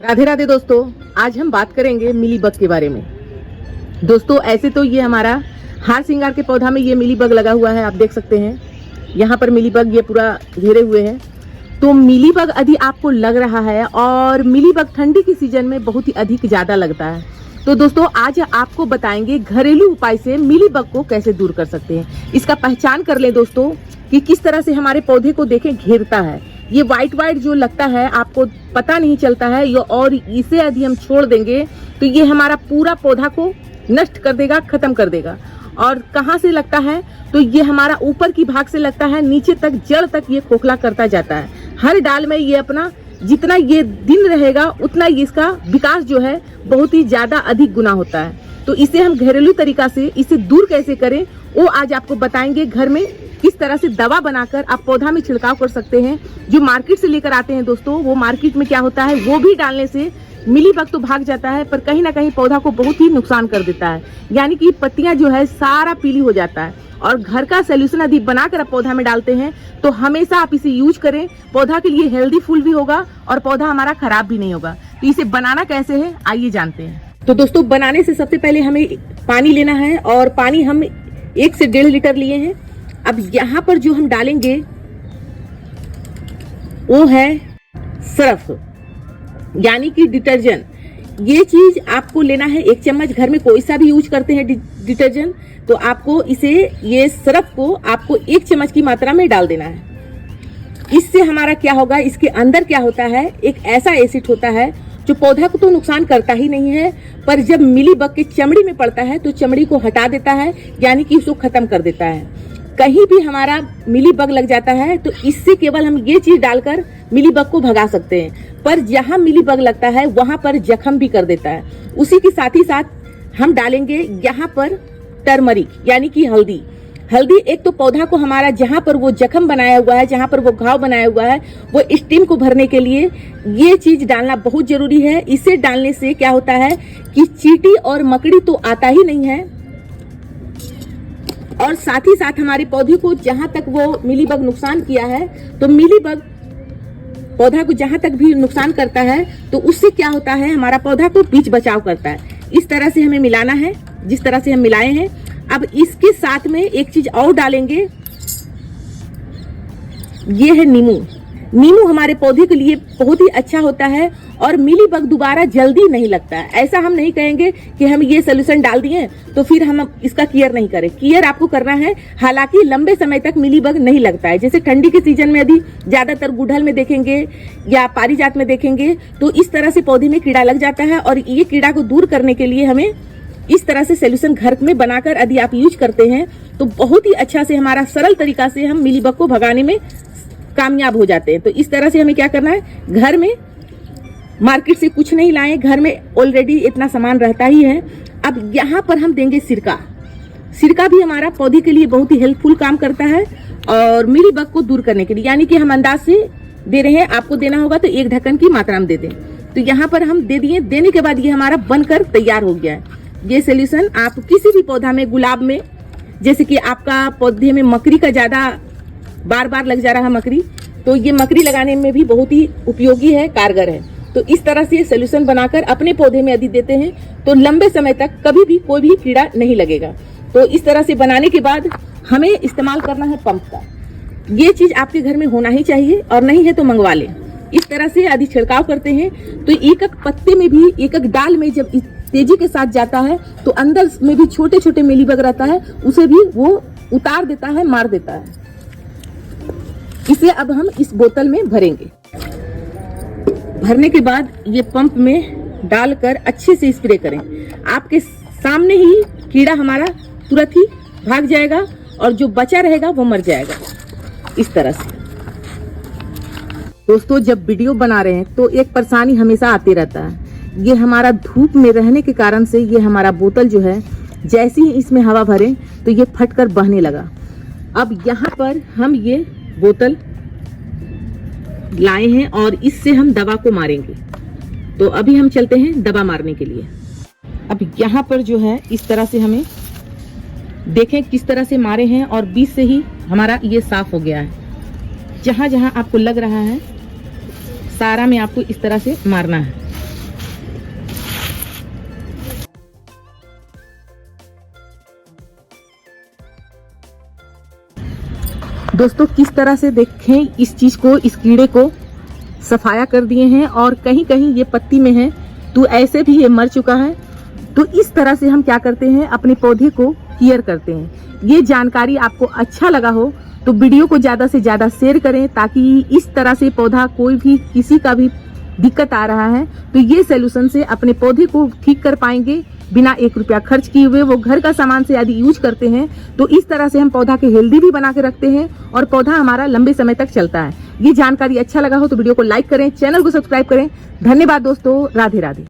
राधे राधे दोस्तों, आज हम बात करेंगे मिलीबग के बारे में। दोस्तों ऐसे तो ये हमारा हार श्रृंगार के पौधा में ये मिलीबग लगा हुआ है, आप देख सकते हैं यहाँ पर मिलीबग ये पूरा घेरे हुए हैं। तो मिलीबग यदि आपको लग रहा है और मिलीबग ठंडी के सीजन में बहुत ही अधिक ज्यादा लगता है, तो दोस्तों आज आपको बताएंगे घरेलू उपाय से मिलीबग को कैसे दूर कर सकते हैं। इसका पहचान कर ले दोस्तों कि किस तरह से हमारे पौधे को देखें घेरता है। ये व्हाइट जो लगता है आपको पता नहीं चलता है ये, और इसे यदि हम छोड़ देंगे तो ये हमारा पूरा पौधा को नष्ट कर देगा, खत्म कर देगा। और कहाँ से लगता है तो ये हमारा ऊपर की भाग से लगता है, नीचे तक जड़ तक ये खोखला करता जाता है। हर डाल में ये अपना जितना ये दिन रहेगा उतना इसका विकास जो है बहुत ही ज्यादा अधिक गुना होता है। तो इसे हम घरेलू तरीका से इसे दूर कैसे करें वो आज आपको बताएंगे। घर में किस तरह से दवा बनाकर आप पौधा में छिड़काव कर सकते हैं। जो मार्केट से लेकर आते हैं दोस्तों, वो मार्केट में क्या होता है वो भी डालने से मिलीबग तो भाग जाता है पर कहीं ना कहीं पौधा को बहुत ही नुकसान कर देता है, यानी कि पत्तियां जो है सारा पीली हो जाता है। और घर का सोल्यूशन यदि बनाकर आप पौधा में डालते हैं तो हमेशा आप इसे यूज करें, पौधा के लिए हेल्दी फुल भी होगा और पौधा हमारा खराब भी नहीं होगा। तो इसे बनाना कैसे है आइए जानते हैं। तो दोस्तों बनाने से सबसे पहले हमें पानी लेना है और पानी हम 1 से 1.5 लीटर लिए हैं। अब यहाँ पर जो हम डालेंगे वो है सर्फ यानी कि डिटर्जेंट। ये चीज आपको लेना है 1 चम्मच। घर में कोई सा भी यूज करते हैं डिटर्जेंट तो आपको इसे ये सर्फ को आपको 1 चम्मच की मात्रा में डाल देना है। इससे हमारा क्या होगा, इसके अंदर क्या होता है, एक ऐसा एसिड होता है जो पौधा को तो नुकसान करता ही नहीं है पर जब मिलीबग के चमड़ी में पड़ता है तो चमड़ी को हटा देता है, यानी कि उसको खत्म कर देता है। कहीं भी हमारा मिलीबग लग जाता है तो इससे केवल हम ये चीज डालकर मिलीबग को भगा सकते हैं, पर जहां मिलीबग लगता है वहां पर जख्म भी कर देता है। उसी के साथ ही साथ हम डालेंगे यहाँ पर टर्मरिक यानी कि हल्दी। हल्दी एक तो पौधा को हमारा जहां पर वो जख्म बनाया हुआ है, जहां पर वो घाव बनाया हुआ है, वो स्टीम को भरने के लिए ये चीज डालना बहुत जरूरी है। इसे डालने से क्या होता है कि चींटी और मकड़ी तो आता ही नहीं है और साथ ही साथ हमारे पौधे को जहां तक वो मिलीबग नुकसान किया है तो मिलीबग पौधा को जहां तक भी नुकसान करता है तो उससे क्या होता है हमारा पौधा को बीच बचाव करता है। इस तरह से हमें मिलाना है जिस तरह से हम मिलाए हैं। अब इसके साथ में एक चीज और डालेंगे, ये है नींबू। नींबू हमारे पौधे के लिए बहुत ही अच्छा होता है और मिलीबग दोबारा जल्दी नहीं लगता है। ऐसा हम नहीं कहेंगे कि हम ये सोल्यूशन डाल दिए तो फिर हम इसका केयर नहीं करें। केयर आपको करना है, हालांकि लंबे समय तक मिलीबग नहीं लगता है। जैसे ठंडी के सीजन में यदि ज्यादातर गुड़हल में देखेंगे या पारिजात में देखेंगे तो इस तरह से पौधे में कीड़ा लग जाता है और ये कीड़ा को दूर करने के लिए हमें इस तरह से सोल्यूशन घर में बनाकर यदि आप यूज करते हैं तो बहुत ही अच्छा से हमारा सरल तरीका से हम मिलीबग को भगाने में कामयाब हो जाते हैं। तो इस तरह से हमें क्या करना है, घर में मार्केट से कुछ नहीं लाएं, घर में ऑलरेडी इतना सामान रहता ही है। अब यहाँ पर हम देंगे सिरका। सिरका भी हमारा पौधे के लिए बहुत ही हेल्पफुल काम करता है और मिलीबग को दूर करने के लिए, यानी कि हम अंदाज से दे रहे हैं, आपको देना होगा तो 1 ढक्कन की मात्रा में दे दें। तो यहाँ पर हम दे दिए, देने के बाद ये हमारा बनकर तैयार हो गया है। ये सोल्यूशन आप किसी भी पौधा में, गुलाब में, जैसे कि आपका पौधे में मकड़ी का ज्यादा बार लग जा रहा है मकड़ी, तो ये मकड़ी लगाने में भी बहुत ही उपयोगी है, कारगर है। तो इस तरह से सोल्यूशन बनाकर अपने पौधे में यदि देते हैं तो लंबे समय तक कभी भी कोई भी कीड़ा नहीं लगेगा। तो इस तरह से बनाने के बाद हमें इस्तेमाल करना है पंप का। ये चीज आपके घर में होना ही चाहिए और नहीं है तो मंगवा लें। इस तरह से यदि छिड़काव करते हैं तो एक पत्ते में भी, एक डाल में जब तेजी के साथ जाता है तो अंदर में भी छोटे छोटे मिलीबग रहता है, उसे भी वो उतार देता है, मार देता है। इसे अब हम इस बोतल में भरेंगे। भरने के बाद ये पंप में डालकर अच्छे से स्प्रे करें। आपके सामने ही कीड़ा हमारा तुरंत ही भाग जाएगा और जो बचा रहेगा वो मर जाएगा। इस तरह से दोस्तों जब वीडियो बना रहे हैं तो एक परेशानी हमेशा आते रहता है। ये हमारा धूप में रहने के कारण से ये हमारा बोतल जो है जैसे ही इसमें हवा भरे तो ये फटकर बहने लगा। अब यहाँ पर हम ये बोतल लाए हैं और इससे हम दवा को मारेंगे। तो अभी हम चलते हैं दवा मारने के लिए। अब यहाँ पर जो है इस तरह से हमें देखें किस तरह से मारे हैं और बीच से ही हमारा ये साफ हो गया है। जहां जहां आपको लग रहा है सारा में आपको इस तरह से मारना है। दोस्तों किस तरह से देखें इस चीज को, इस कीड़े को सफाया कर दिए हैं और कहीं कहीं ये पत्ती में है तो ऐसे भी ये मर चुका है। तो इस तरह से हम क्या करते हैं, अपने पौधे को केयर करते हैं। ये जानकारी आपको अच्छा लगा हो तो वीडियो को ज्यादा से ज्यादा शेयर करें, ताकि इस तरह से पौधा कोई भी किसी का भी दिक्कत आ रहा है तो ये सोल्यूशन से अपने पौधे को ठीक कर पाएंगे बिना 1 रुपया खर्च किए हुए। वो घर का सामान से यदि यूज करते हैं तो इस तरह से हम पौधा के हेल्दी भी बना के रखते हैं और पौधा हमारा लंबे समय तक चलता है। ये जानकारी अच्छा लगा हो तो वीडियो को लाइक करें, चैनल को सब्सक्राइब करें। धन्यवाद दोस्तों, राधे राधे।